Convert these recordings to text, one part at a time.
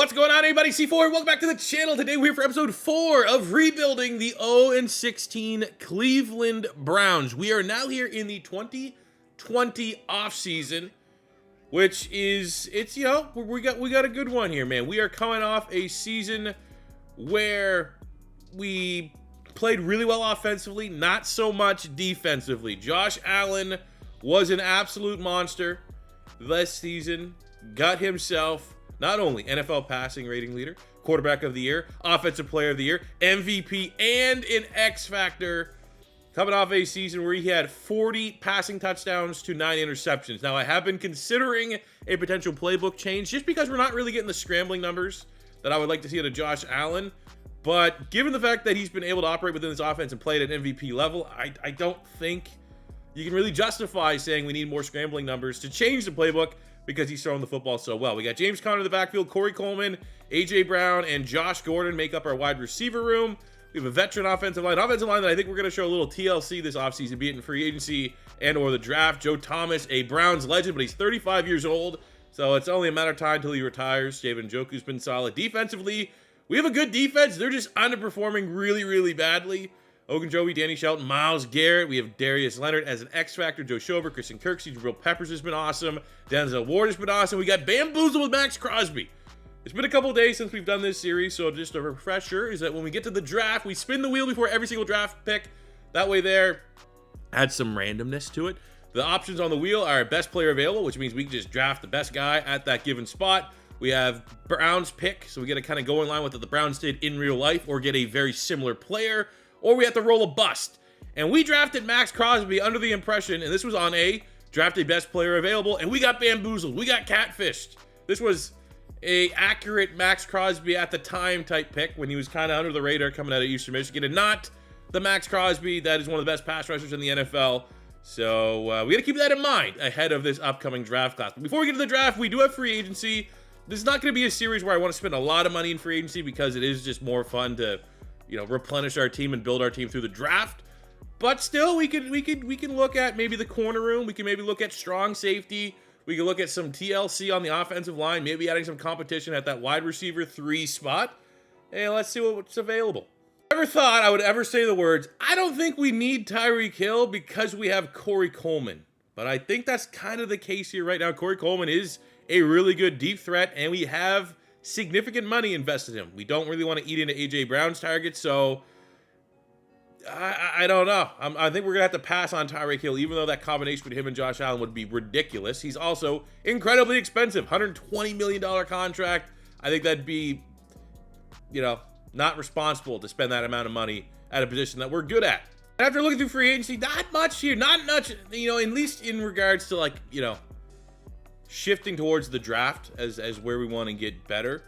What's going on, everybody? C4, welcome back to the channel. Today we're here for episode 4 of rebuilding the 0-16 Cleveland Browns. We are now here in the 2020 offseason, which is, we got a good one here, man. We are coming off a season where we played really well offensively, not so much defensively. Josh Allen was an absolute monster this season, got himself not only NFL passing rating leader, quarterback of the year, offensive player of the year, MVP, and an X factor, coming off a season where he had 40 passing touchdowns to 9 interceptions. Now, I have been considering a potential playbook change just because we're not really getting the scrambling numbers that I would like to see out of Josh Allen. But given the fact that he's been able to operate within this offense and play at an MVP level, I don't think you can really justify saying we need more scrambling numbers to change the playbook, because he's throwing the football so well. We got James Conner in the backfield, Corey Coleman, A.J. Brown, and Josh Gordon make up our wide receiver room. We have a veteran offensive line that I think we're going to show a little TLC this offseason, be it in free agency and or the draft. Joe Thomas, a Browns legend, but he's 35 years old, so it's only a matter of time until he retires. David Njoku's been solid. Defensively, we have a good defense. They're just underperforming really, really badly. Ogunjobi, Danny Shelton, Myles Garrett. We have Darius Leonard as an X factor. Joe Schober, Christian Kirksey, Jabril Peppers has been awesome. Denzel Ward has been awesome. We got bamboozled with Max Crosby. It's been a couple days since we've done this series, so just a refresher is that when we get to the draft, we spin the wheel before every single draft pick. That way there, add some randomness to it. The options on the wheel are best player available, which means we can just draft the best guy at that given spot. We have Browns pick, so we get to kind of go in line with what the Browns did in real life, or get a very similar player, or we have to roll a bust. And we drafted Max Crosby under the impression, and this was on a draft a best player available, and we got bamboozled. We got catfished. This was a accurate Max Crosby at the time type pick when he was kind of under the radar coming out of Eastern Michigan, and not the Max Crosby that is one of the best pass rushers in the NFL. So we got to keep that in mind ahead of this upcoming draft class. But before we get to the draft, we do have free agency. This is not going to be a series where I want to spend a lot of money in free agency, because it is just more fun to replenish our team and build our team through the draft. But still, we can look at maybe the corner room. We can maybe look at strong safety. We can look at some TLC on the offensive line, maybe adding some competition at that wide receiver 3 spot. Hey, let's see what's available. Never thought I would ever say the words, I don't think we need Tyreek Hill because we have Corey Coleman. But I think that's kind of the case here right now. Corey Coleman is a really good deep threat, and we have significant money invested in him. We don't really want to eat into A.J. Brown's target, so I don't know. I think we're going to have to pass on Tyreek Hill, even though that combination with him and Josh Allen would be ridiculous. He's also incredibly expensive, $120 million contract. I think that'd be, not responsible to spend that amount of money at a position that we're good at. After looking through free agency, not much here, not much, at least in regards to shifting towards the draft as where we want to get better.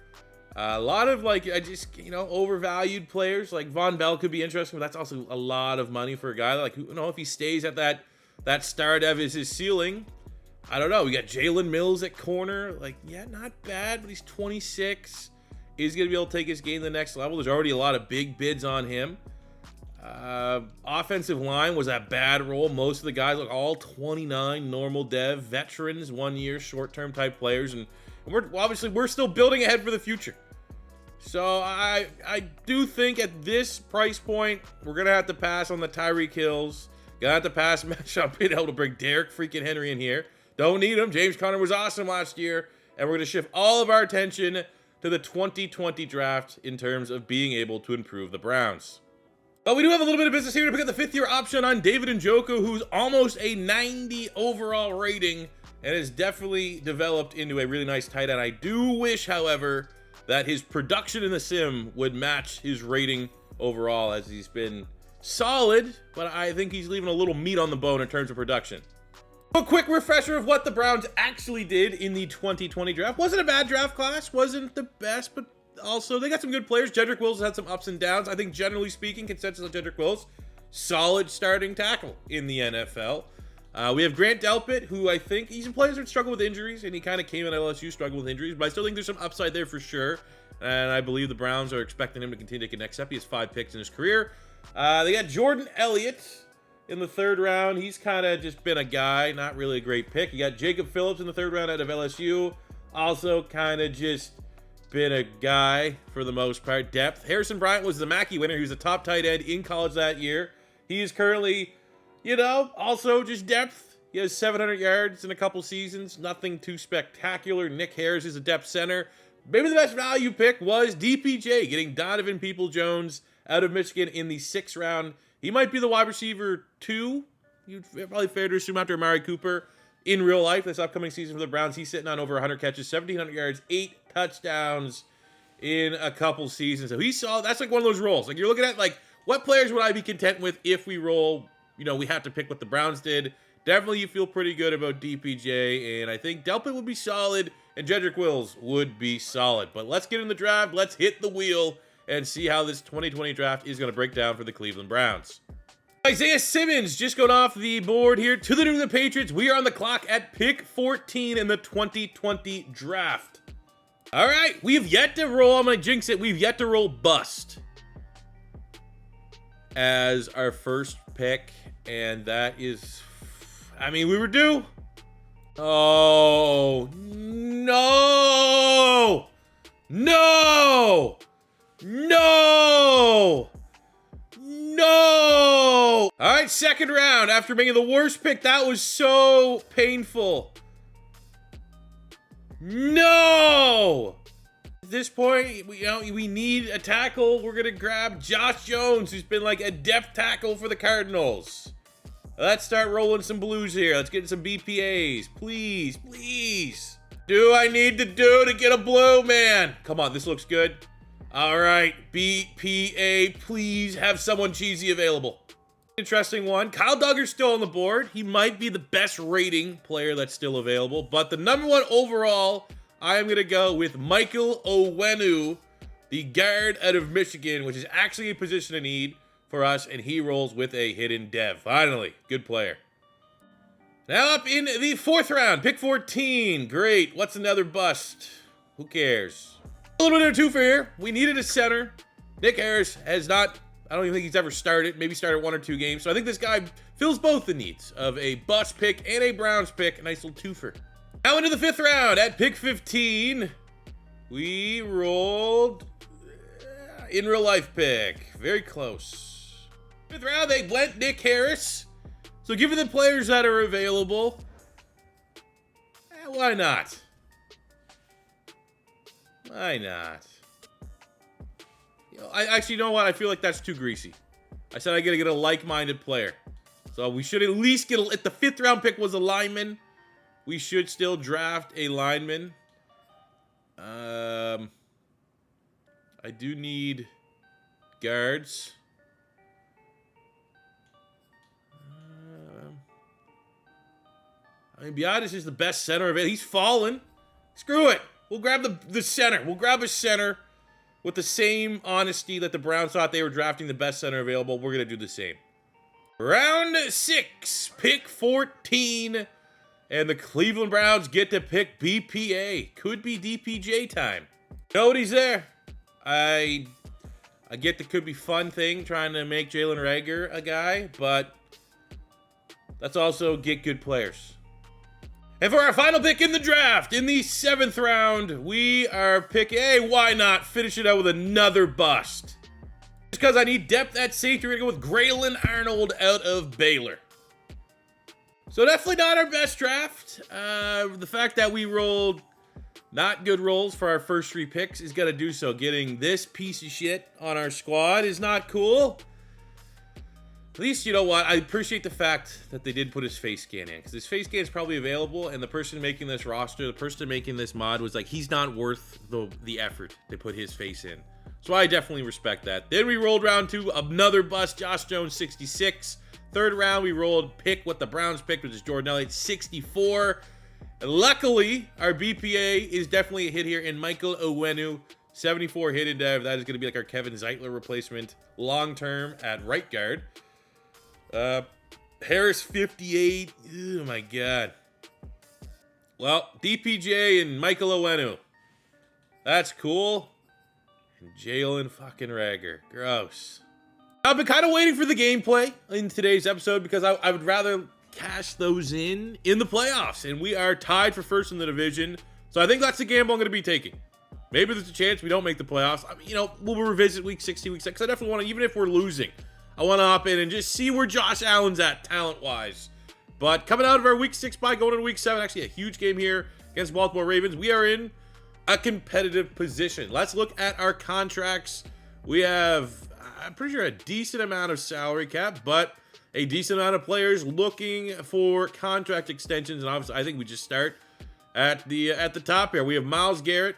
A lot of overvalued players like Von Bell could be interesting, but that's also a lot of money for a guy if he stays at that start of his ceiling. I don't know. We got Jalen Mills at corner, not bad, but he's 26. He's gonna be able to take his game to the next level. There's already a lot of big bids on him. Offensive line was a bad role. Most of the guys look all 29 normal dev veterans, 1 year short-term type players, and we're still building ahead for the future. So I do think at this price point we're gonna have to pass on the Tyreek Hills. Gonna have to pass Sean Payne to bring Derek freaking Henry in here. Don't need him. James Conner was awesome last year, and we're gonna shift all of our attention to the 2020 draft in terms of being able to improve the Browns. But we do have a little bit of business here to pick up the 5th-year option on David Njoku, who's almost a 90 overall rating and has definitely developed into a really nice tight end. I do wish, however, that his production in the sim would match his rating overall, as he's been solid, but I think he's leaving a little meat on the bone in terms of production. A quick refresher of what the Browns actually did in the 2020 draft. Wasn't a bad draft class, wasn't the best, but also they got some good players. Jedrick Wills had some ups and downs. I think generally speaking, consensus on Jedrick Wills, solid starting tackle in the NFL. We have Grant Delpit, who I think he's a player that struggled with injuries, and he kind of came in at LSU, struggled with injuries, but I still think there's some upside there for sure. And I believe the Browns are expecting him to continue to take a next step. He has 5 picks in his career. They got Jordan Elliott in the 3rd round. He's kind of just been a guy, not really a great pick. You got Jacob Phillips in the 3rd round out of LSU. Also kind of just been a guy for the most part. Depth. Harrison Bryant was the Mackey winner. He was a top tight end in college that year. He is currently, you know, also just depth. He has 700 yards in a couple seasons. Nothing too spectacular. Nick Harris is a depth center. Maybe the best value pick was DPJ, getting Donovan Peoples-Jones out of Michigan in the 6th round. He might be the wide receiver 2. You'd probably fair to assume after Amari Cooper. In real life, this upcoming season for the Browns, he's sitting on over 100 catches, 1,700 yards, 8 touchdowns in a couple seasons. So he saw, that's like one of those roles. Like you're looking at like, what players would I be content with if we roll, you know, we have to pick what the Browns did. Definitely you feel pretty good about DPJ, and I think Delpit would be solid, and Jedrick Wills would be solid. But let's get in the draft, let's hit the wheel, and see how this 2020 draft is going to break down for the Cleveland Browns. Isaiah Simmons just going off the board here to the New England Patriots. We are on the clock at pick 14 in the 2020 draft. All right, we've yet to roll, I'm going to jinx it, we've yet to roll bust as our first pick, and that is, I mean, we were due. Oh, no! No! No! No! All right, 2nd round. After making the worst pick, that was so painful. No! At this point, we need a tackle. We're gonna grab Josh Jones, who's been like a depth tackle for the Cardinals. Let's start rolling some blues here. Let's get some BPAs, please, please. Do I need to do to get a blue, man? Come on, this looks good. All right, BPA, please have someone cheesy available. Interesting one. Kyle Duggar's still on the board. He might be the best rating player that's still available, but the #1 overall, I am going to go with Michael Onwenu, the guard out of Michigan, which is actually a position of need for us, and he rolls with a hidden dev. Finally, good player. Now up in the 4th round, pick 14. Great. What's another bust? Who cares? A little bit of a twofer here. We needed a center. Nick Harris has not, I don't even think he's ever started. Maybe started 1 or 2 games. So I think this guy fills both the needs of a bust pick and a Browns pick. A nice little twofer. Now into the 5th round at pick 15. We rolled in real life pick. Very close. 5th round, they went Nick Harris. So given the players that are available, why not? Why not? You know, I actually, you know what? I feel like that's too greasy. I said I gotta get a like-minded player. So we should at least get if the 5th round pick was a lineman, we should still draft a lineman. I do need guards. I mean, Biotis is the best center of it. He's fallen. Screw it. We'll grab the center. We'll grab a center with the same honesty that the Browns thought they were drafting the best center available. We're going to do the same. Round 6, pick 14. And the Cleveland Browns get to pick BPA. Could be DPJ time. Nobody's there. I get the could be fun thing trying to make Jalen Reagor a guy, but let's also get good players. And for our final pick in the draft, in the 7th round, we are picking, hey, why not finish it out with another bust? Just because I need depth at safety, we're going to go with Graylin Arnold out of Baylor. So definitely not our best draft. The fact that we rolled not good rolls for our first 3 picks is going to do so. Getting this piece of shit on our squad is not cool. At least, you know what, I appreciate the fact that they did put his face scan in, because his face scan is probably available, and the person making this roster, the person making this mod was like, he's not worth the effort to put his face in. So I definitely respect that. Then we rolled round 2, another bust, Josh Jones, 66. 3rd round, we rolled pick what the Browns picked, which is Jordan Elliott, 64. And luckily, our BPA is definitely a hit here in Michael Onwenu, 74 hit in dev. That is going to be like our Kevin Zeitler replacement long-term at right guard. Harris 58. Oh my god. Well, DPJ and Michael Onwenu. That's cool. And Jalen fucking Reagor. Gross. I've been kind of waiting for the gameplay in today's episode because I would rather cash those in the playoffs. And we are tied for first in the division. So I think that's the gamble I'm going to be taking. Maybe there's a chance we don't make the playoffs. I mean, you know, we'll revisit week 60, week 6. Because I definitely want to, even if we're losing, I want to hop in and just see where Josh Allen's at talent-wise. But coming out of our week 6 bye, going into week 7, actually a huge game here against Baltimore Ravens. We are in a competitive position. Let's look at our contracts. We have, I'm pretty sure, a decent amount of salary cap, but a decent amount of players looking for contract extensions. And obviously, I think we just start at the top here. We have Myles Garrett.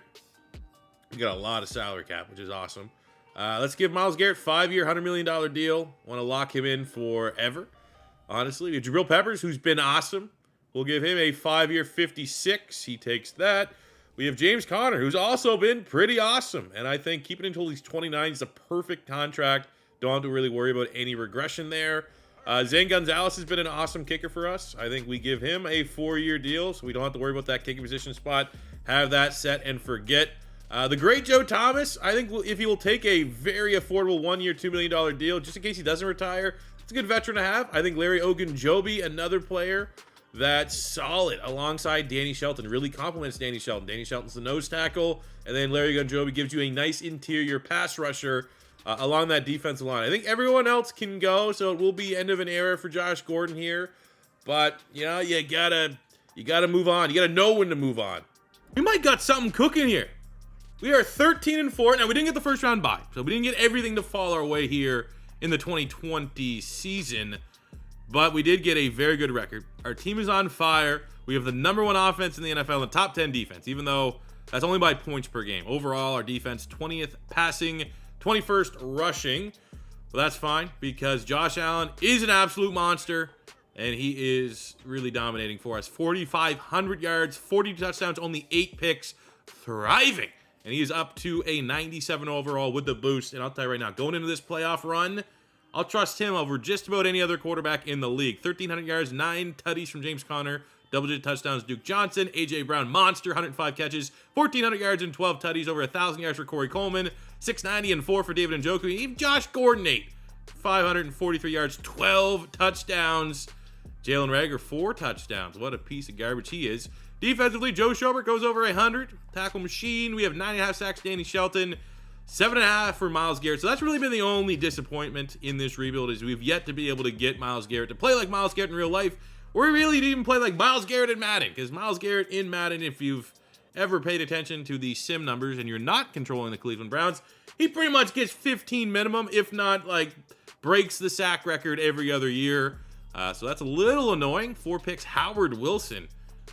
We got a lot of salary cap, which is awesome. Let's give Myles Garrett 5-year, $100 million deal. Want to lock him in forever. Honestly, we have Jabril Peppers, who's been awesome. We'll give him a 5-year, 56. He takes that. We have James Conner, who's also been pretty awesome. And I think keeping it until he's 29 is a perfect contract. Don't have to really worry about any regression there. Zane Gonzalez has been an awesome kicker for us. I think we give him a 4-year deal, so we don't have to worry about that kicking position spot. Have that set and forget. The great Joe Thomas, I think if he will take a very affordable 1-year, $2 million deal, just in case he doesn't retire, it's a good veteran to have. I think Larry Ogunjobi, another player that's solid alongside Danny Shelton, really complements Danny Shelton. Danny Shelton's the nose tackle, and then Larry Ogunjobi gives you a nice interior pass rusher along that defensive line. I think everyone else can go, so it will be end of an era for Josh Gordon here. But, you know, you gotta move on. You gotta know when to move on. We might got something cooking here. We are 13-4. Now, we didn't get the first round bye, so we didn't get everything to fall our way here in the 2020 season, but we did get a very good record. Our team is on fire. We have the #1 offense in the NFL and the top 10 defense, even though that's only by points per game. Overall, our defense 20th passing, 21st rushing. Well, that's fine because Josh Allen is an absolute monster, and he is really dominating for us. 4,500 yards, 40 touchdowns, only 8 picks, thriving. And he is up to a 97 overall with the boost. And I'll tell you right now, going into this playoff run, I'll trust him over just about any other quarterback in the league. 1,300 yards, 9 tutties from James Conner, double-digit touchdowns, Duke Johnson, A.J. Brown, monster, 105 catches, 1,400 yards and 12 tutties, over 1,000 yards for Corey Coleman, 690 and 4 for David Njoku, even Josh Gordon, 543 yards, 12 touchdowns. Jalen Reagor, 4 touchdowns. What a piece of garbage he is. Defensively, Joe Schobert goes over 100. Tackle machine. We have 9.5 sacks, Danny Shelton. 7.5 for Myles Garrett. So that's really been the only disappointment in this rebuild, is we've yet to be able to get Myles Garrett to play like Myles Garrett in real life, or really to even play like Myles Garrett in Madden. Because Myles Garrett in Madden, if you've ever paid attention to the sim numbers and you're not controlling the Cleveland Browns, he pretty much gets 15 minimum, if not like breaks the sack record every other year. So that's a little annoying. 4 picks. Howard Wilson,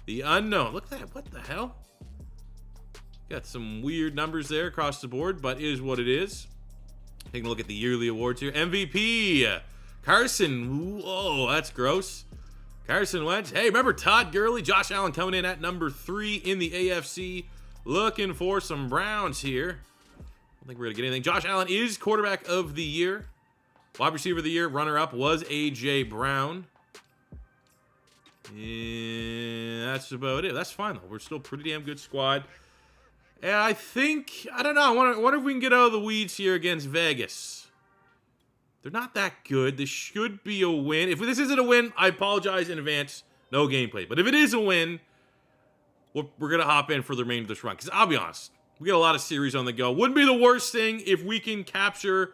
the unknown. Look at that. What the hell? Got some weird numbers there across the board, but is what it is. Taking a look at the yearly awards here. MVP, Carson. Whoa, that's gross. Carson Wentz. Hey, remember Todd Gurley? Josh Allen coming in at number 3 in the AFC. Looking for some Browns here. I don't think we're going to get anything. Josh Allen is quarterback of the year. Wide receiver of the year, runner-up was A.J. Brown. And that's about it. That's fine, though. We're still a pretty damn good squad. And I think, I don't know, I wonder if we can get out of the weeds here against Vegas. They're not that good. This should be a win. If this isn't a win, I apologize in advance. No gameplay. But if it is a win, we're going to hop in for the remainder of this run. Because I'll be honest, we got a lot of series on the go. Wouldn't be the worst thing if we can capture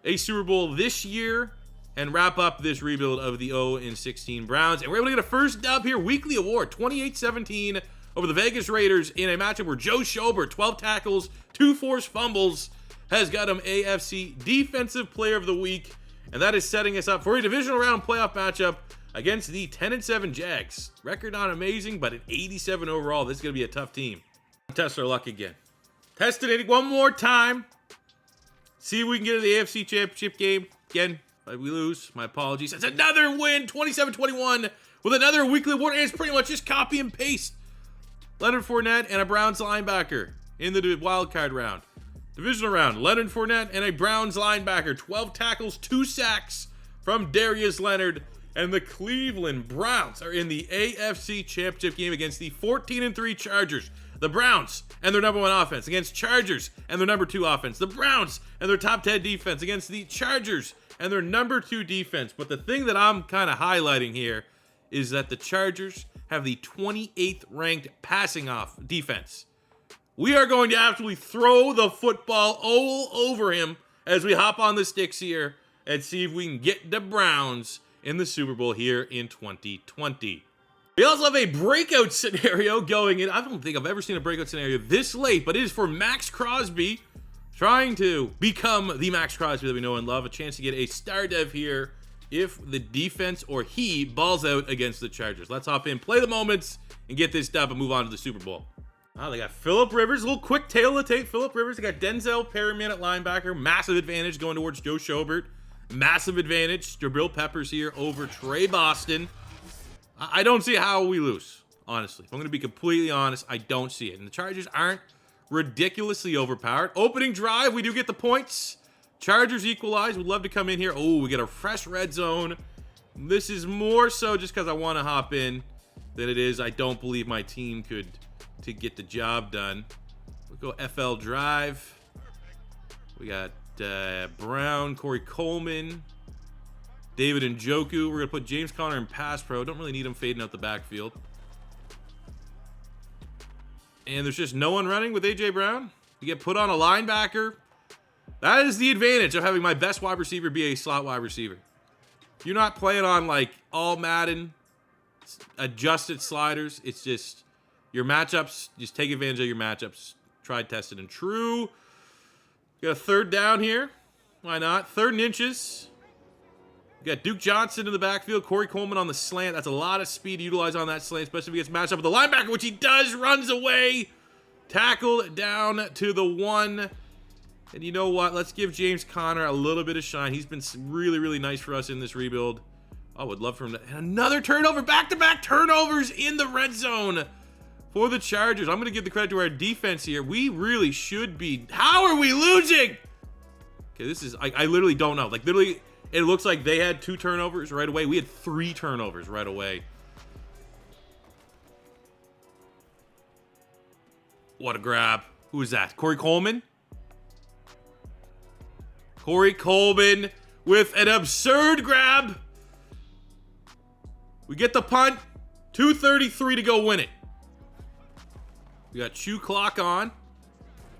a Super Bowl this year and wrap up this rebuild of the 0-16 Browns. And we're able to get a first dub here. Weekly award, 28-17 over the Vegas Raiders in a matchup where Joe Schobert, 12 tackles, 2 forced fumbles, has got him AFC Defensive Player of the Week. And that is setting us up for a divisional round playoff matchup against the 10-7 Jags. Record not amazing, but an 87 overall. This is going to be a tough team. Test our luck again. Testing it one more time. See if we can get to the AFC Championship game. Again, if we lose, my apologies. It's another win, 27-21, with another weekly award. And it's pretty much just copy and paste. Leonard Fournette and a Browns linebacker in the wild card round. Divisional round, Leonard Fournette and a Browns linebacker. 12 tackles, 2 sacks from Darius Leonard. And the Cleveland Browns are in the AFC Championship game against the 14-3 Chargers. The Browns and their number 1 offense against Chargers and their number 2 offense. The Browns and their top 10 defense against the Chargers and their number 2 defense. But the thing that I'm kind of highlighting here is that the Chargers have the 28th ranked passing off defense. We are going to absolutely throw the football all over him as we hop on the sticks here and see if we can get the Browns in the Super Bowl here in 2020. We also have a breakout scenario going in. I don't think I've ever seen a breakout scenario this late, but it is for Max Crosby trying to become the Max Crosby that we know and love. A chance to get a star dev here if the defense or he balls out against the Chargers. Let's hop in, play the moments, and get this dub and move on to the Super Bowl. Oh, they got Phillip Rivers, a little quick tail of the tape. Phillip Rivers, they got Denzel Perryman at linebacker. Massive advantage going towards Joe Schobert. Massive advantage. Jabril Peppers here over Trey Boston. I don't see how we lose, honestly. If I'm going to be completely honest, I don't see it. And the Chargers aren't ridiculously overpowered. Opening drive, we do get the points. Chargers equalize. We'd love to come in here. Oh, we get a fresh red zone. This is more so just because I want to hop in than it is I don't believe my team could to get the job done. We'll go FL drive. We got Brown, Corey Coleman, David Njoku. We're going to put James Conner in pass pro. Don't really need him fading out the backfield. And there's just no one running with A.J. Brown. You get put on a linebacker. That is the advantage of having my best wide receiver be a slot wide receiver. You're not playing on like all Madden adjusted sliders. It's just your matchups. Just take advantage of your matchups. Tried, tested, and true. Got a third down here. Why not? 3rd and inches. We got Duke Johnson in the backfield. Corey Coleman on the slant. That's a lot of speed to utilize on that slant, especially if he gets matched up with the linebacker, which he does. Runs away. Tackled down to the 1. And you know what? Let's give James Conner a little bit of shine. He's been really, really nice for us in this rebuild. I would love for him to... And another turnover. Back-to-back turnovers in the red zone for the Chargers. I'm going to give the credit to our defense here. We really should be... How are we losing? Okay, this is... I literally don't know. Like, literally... It looks like they had 2 turnovers right away. We had 3 turnovers right away. What a grab. Who is that? Corey Coleman? Corey Coleman with an absurd grab. We get the punt. 2:33 to go win it. We got chew clock on,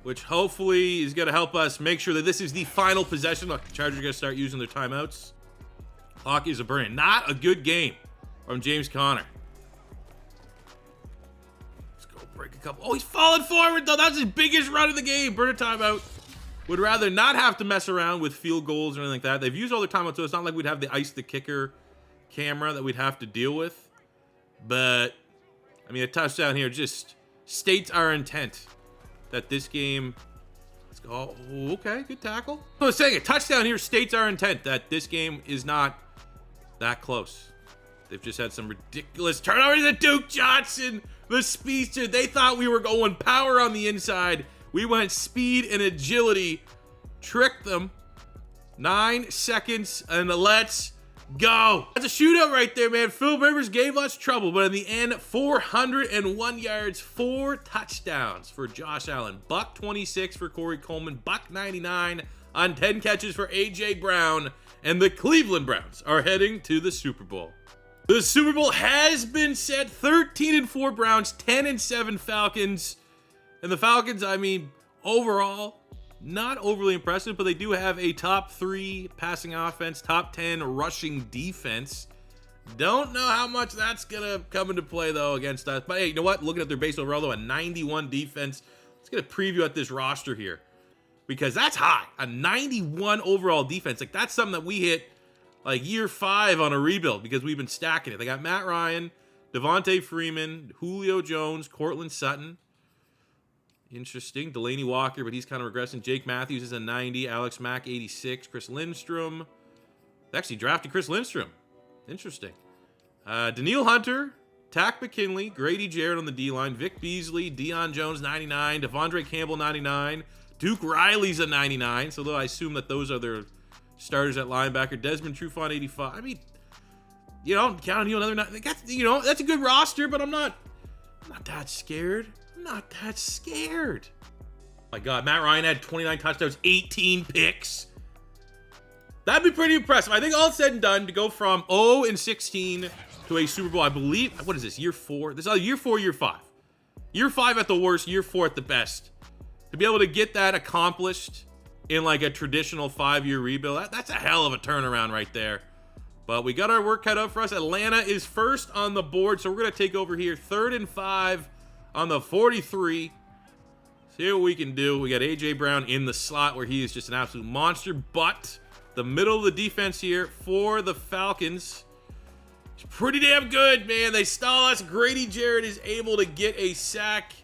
which hopefully is going to help us make sure that this is the final possession. Look, the Chargers are going to start using their timeouts. Clock is a burn. Not a good game from James Conner. Let's go break a couple. Oh, he's falling forward, though. That's his biggest run of the game. Burn a timeout. Would rather not have to mess around with field goals or anything like that. They've used all their timeouts, so it's not like we'd have the ice the kicker camera that we'd have to deal with. But, I mean, a touchdown here just states our intent that this game... Let's go. Oh, okay, good tackle. I was saying a touchdown here states our intent that this game is not that close. They've just had some ridiculous turnovers. At Duke Johnson, the speedster. They thought we were going power on the inside. We went speed and agility. Tricked them. 9 seconds and let's go. That's a shootout right there, man. Phil Rivers gave us trouble, but in the end, 401 yards, 4 touchdowns for Josh Allen. $126 for Corey Coleman, $199 on 10 catches for A.J. Brown, and the Cleveland Browns are heading to the Super Bowl. The Super Bowl has been set. 13-4 Browns, 10-7 Falcons. And the Falcons, I mean, overall, not overly impressive, but they do have a top 3 passing offense, top 10 rushing defense. Don't know how much that's going to come into play, though, against us. But hey, you know what? Looking at their base overall, though, a 91 defense. Let's get a preview at this roster here, because that's high. A 91 overall defense. Like, that's something that we hit, like, year 5 on a rebuild, because we've been stacking it. They got Matt Ryan, Devontae Freeman, Julio Jones, Cortland Sutton. Interesting. Delaney Walker, but he's kind of regressing. Jake Matthews is a 90. Alex Mack, 86. Chris Lindstrom. They actually drafted Chris Lindstrom. Interesting. Daniil Hunter, Tack McKinley, Grady Jarrett on the D-line, Vic Beasley, Deion Jones, 99. Devondre Campbell, 99. Duke Riley's a 99. So though I assume that those are their starters at linebacker. Desmond Trufant, 85. I mean, you know, counting you another 9. You know, that's a good roster, but I'm not that scared. Not that scared. My God, Matt Ryan had 29 touchdowns, 18 picks. That'd be pretty impressive. I think all said and done, to go from 0-16 to a Super Bowl, I believe, what is this, year 4? This is year 4, year 5. Year 5 at the worst, year 4 at the best. To be able to get that accomplished in like a traditional 5-year rebuild, that's a hell of a turnaround right there. But we got our work cut out for us. Atlanta is first on the board, so we're going to take over here. 3rd and 5 on the 43. See what we can do. We got A.J. Brown in the slot where he is just an absolute monster. But the middle of the defense here for the Falcons is pretty damn good, man. They stall us. Grady Jarrett is able to get a sack.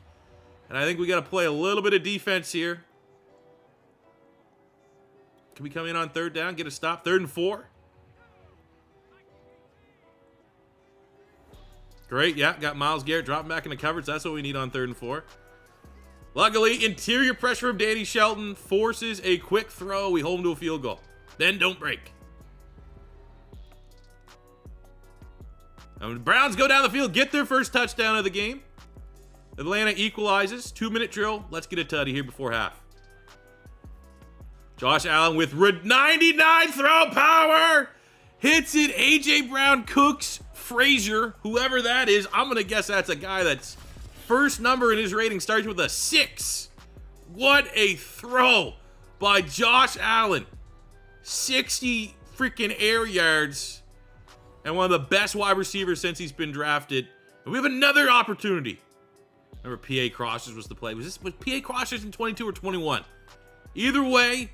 And I think we got to play a little bit of defense here. Can we come in on 3rd down, get a stop? 3rd and 4. Great, yeah, got Myles Garrett dropping back into coverage. That's what we need on 3rd and 4. Luckily, interior pressure from Danny Shelton forces a quick throw. We hold him to a field goal. Then don't break. And the Browns go down the field, get their first touchdown of the game. Atlanta equalizes. 2-minute drill. Let's get a tutty here before half. Josh Allen with 99 throw power. Hits it. A.J. Brown, Cooks, Frazier, whoever that is. I'm going to guess that's a guy that's first number in his rating starts with a 6. What a throw by Josh Allen. 60 freaking air yards. And one of the best wide receivers since he's been drafted. And we have another opportunity. Remember, P.A. Crossers was the play. Was P.A. Crossers in 22 or 21? Either way,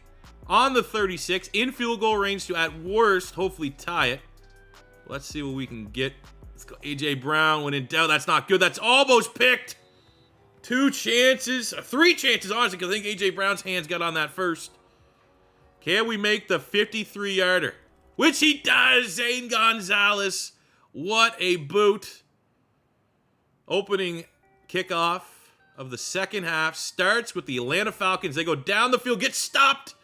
on the 36, in field goal range to, at worst, hopefully tie it. Let's see what we can get. Let's go A.J. Brown. When in doubt, that's not good. That's almost picked. 2 chances. 3 chances, honestly, because I think A.J. Brown's hands got on that first. Can we make the 53-yarder? Which he does. Zane Gonzalez. What a boot. Opening kickoff of the second half starts with the Atlanta Falcons. They go down the field, get stopped.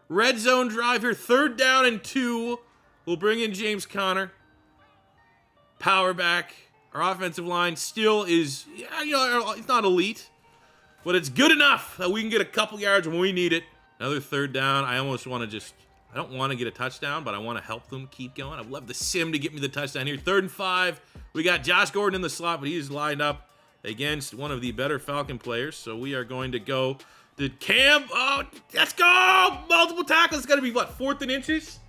Red zone drive here. 3rd down and 2. We'll bring in James Conner. Power back. Our offensive line still is, it's not elite, but it's good enough that we can get a couple yards when we need it. Another 3rd down. I almost want to I don't want to get a touchdown, but I want to help them keep going. I'd love the sim to get me the touchdown here. 3rd and 5. We got Josh Gordon in the slot, but he's lined up against one of the better Falcon players. So we are going to go to Cam. Oh, let's go! Multiple tackles. It's got to be, what, 4th and inches?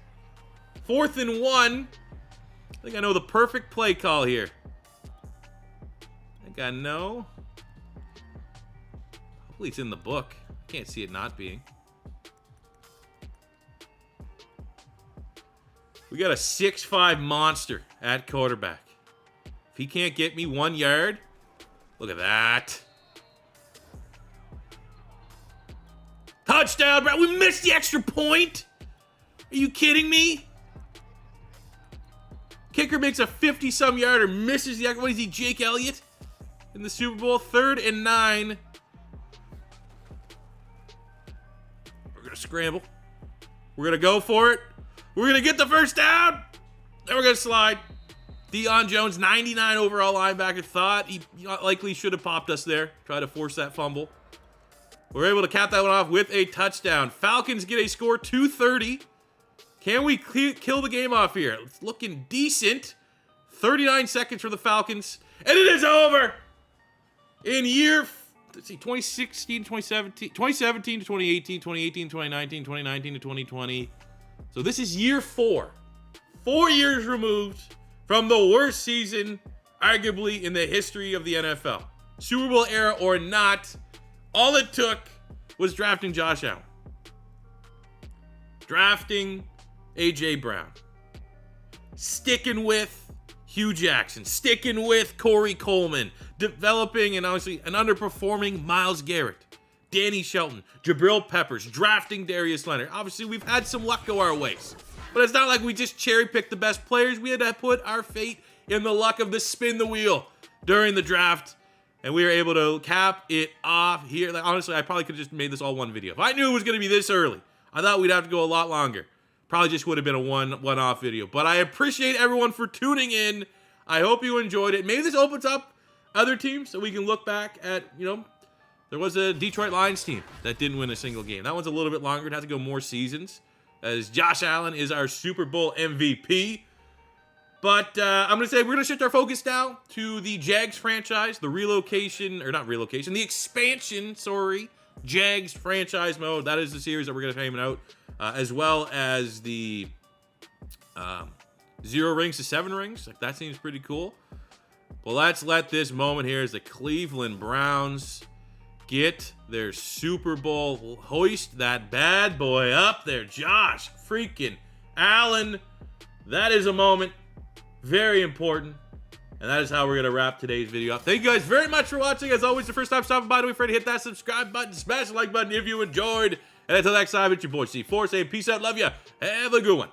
4th and 1. I think I know the perfect play call here. I think I know. Hopefully it's in the book. Can't see it not being. We got a 6'5" monster at quarterback. If he can't get me 1 yard, look at that. Touchdown, bro. We missed the extra point. Are you kidding me? Kicker makes a 50-some yarder, misses the extra. What is he, Jake Elliott? In the Super Bowl. 3rd and 9. We're going to scramble. We're going to go for it. We're going to get the first down. Then we're going to slide. Deion Jones, 99 overall linebacker. Thought he likely should have popped us there. Try to force that fumble. We're able to cap that one off with a touchdown. Falcons get a score, 2:30. Can we kill the game off here? It's looking decent. 39 seconds for the Falcons. And it is over. In year, let's see, 2016, 2017 to 2018, 2018, 2019, 2019 to 2020. So this is year 4. 4 years removed from the worst season, arguably, in the history of the NFL. Super Bowl era or not, all it took was drafting Josh Allen. Drafting A.J. Brown. Sticking with Hugh Jackson. Sticking with Corey Coleman. Developing and obviously an underperforming Myles Garrett. Danny Shelton. Jabril Peppers. Drafting Darius Leonard. Obviously, we've had some luck go our ways. But it's not like we just cherry-picked the best players. We had to put our fate in the luck of the spin the wheel during the draft. And we were able to cap it off here. Like, honestly, I probably could have just made this all one video. If I knew it was going to be this early, I thought we'd have to go a lot longer. Probably just would have been a one-off video. But I appreciate everyone for tuning in. I hope you enjoyed it. Maybe this opens up other teams so we can look back at, there was a Detroit Lions team that didn't win a single game. That one's a little bit longer. It has to go more seasons, as Josh Allen is our Super Bowl MVP. But I'm going to say we're going to shift our focus now to the Jags franchise, the relocation, or not relocation, the expansion, sorry, Jags franchise mode. That is the series that we're going to be aiming out, as well as the 0 rings to 7 rings. Like, that seems pretty cool. Well, let's let this moment here as the Cleveland Browns get their Super Bowl. Hoist that bad boy up there. Josh freaking Allen. That is a moment. Very important. And that is how we're going to wrap today's video up. Thank you guys very much for watching. As always, the first time stopping by, don't be afraid to hit that subscribe button. Smash the like button if you enjoyed. And until next time, it's your boy C4 saying peace out. Love ya. Have a good one.